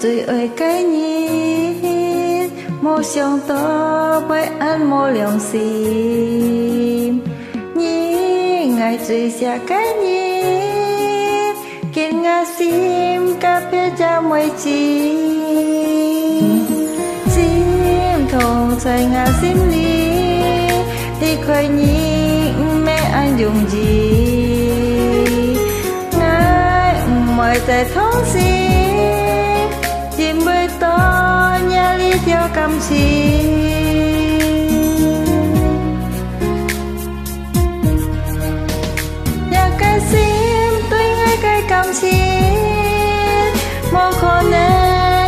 Tùy ơi cái nhìn mô xong to bởi anh mô lòng xìm nhìn ngày tùy xa cái nhìn kiến ngã xìm cà phê cha mây chìm xìm thong xoay ngã xìm đi thì khởi nhìn mẹ anh dùng gì ngài mời tại thong xìm chim bơi to nhà lý theo cầm chi nhà cái sim tôi ngay cái cầm chi mong khó nè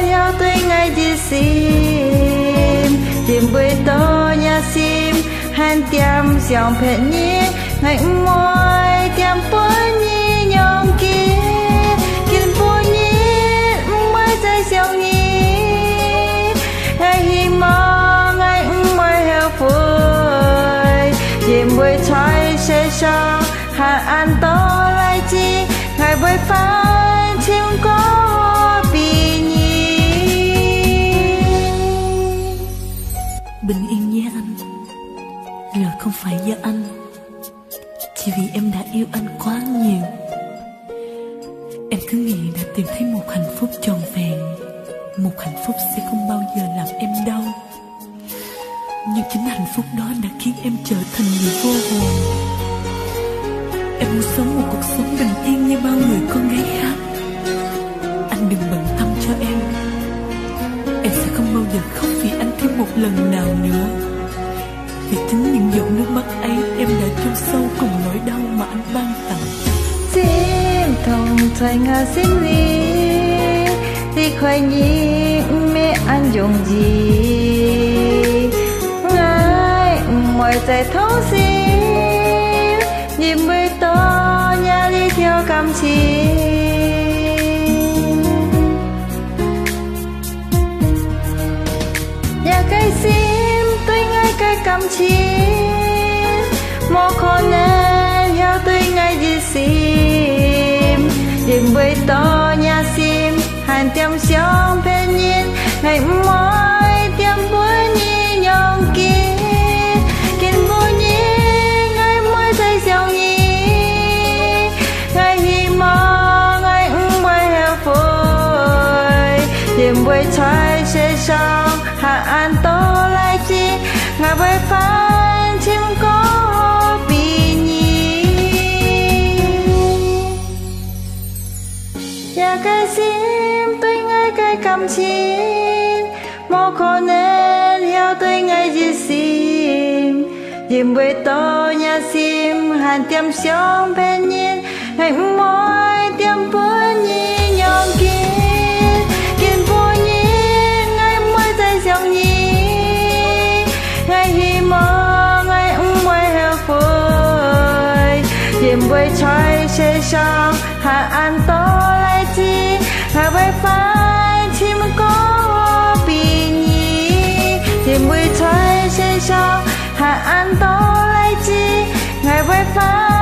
theo tôi ngay gì sim chim bơi to nhà sim han tiêm dòng phết nhé ngày môi tiêm bơi nhé nhom kia siêu nhí ngày hi mong ngày mới heo phơi chim bơi trái sẽ cho hạ an to lại chi ngày bơi phai chim có vì nhi bình yên nhé anh là không phải do anh chỉ vì em đã yêu anh quá nhiều. Em cứ nghĩ đã tìm thấy một hạnh phúc trọn vẹn, một hạnh phúc sẽ không bao giờ làm em đau. Nhưng chính hạnh phúc đó đã khiến em trở thành người vô hồn. Em muốn sống một cuộc sống bình yên như bao người con gái khác. Anh đừng bận tâm cho em. Em sẽ không bao giờ khóc vì anh thêm một lần nào nữa. Vì chính những giọt nước mắt ấy em đã chôn sâu cùng nỗi đau mà anh ban tặng. Chim thong xoay ngã xím ly thì khởi nhìn mẹ anh dùng gì ngài mỏi tại thấu xím nhìn bơi to nhà đi theo cầm chi nhà cái xím tôi ngay cái cầm chi mò khó nên theo tôi ngay gì xím nhìn bơi to nhà xím hàn tiêm xiong phê nhìn ngày mỏi tiêm bữa nhi nhong kia kiên vô nhi ngày mới thấy xiong nhi ngày hi mong ngày bơi heo phơi nhìn bơi trái sẽ xong hạ an to lại chi ngày bơi phai chim có vì nhi nhà cái sim tôi ngay cái cầm chín mò khó nên theo tôi ngay gì sim dìm bơi to nhà sim hàn tiêm xiong bên nhìn ngày mỏi tiêm bữa nhi nhong kia kiên vô nhi ngày mới thấy xiong nhi ngày hi mong ngày bơi heo phơi dìm bơi trái sẽ xong hạ an to lại chi ngày bơi phai chim có vì nhi dìm bơi trái sẽ xong hạ an to lại chi ngày bơi phai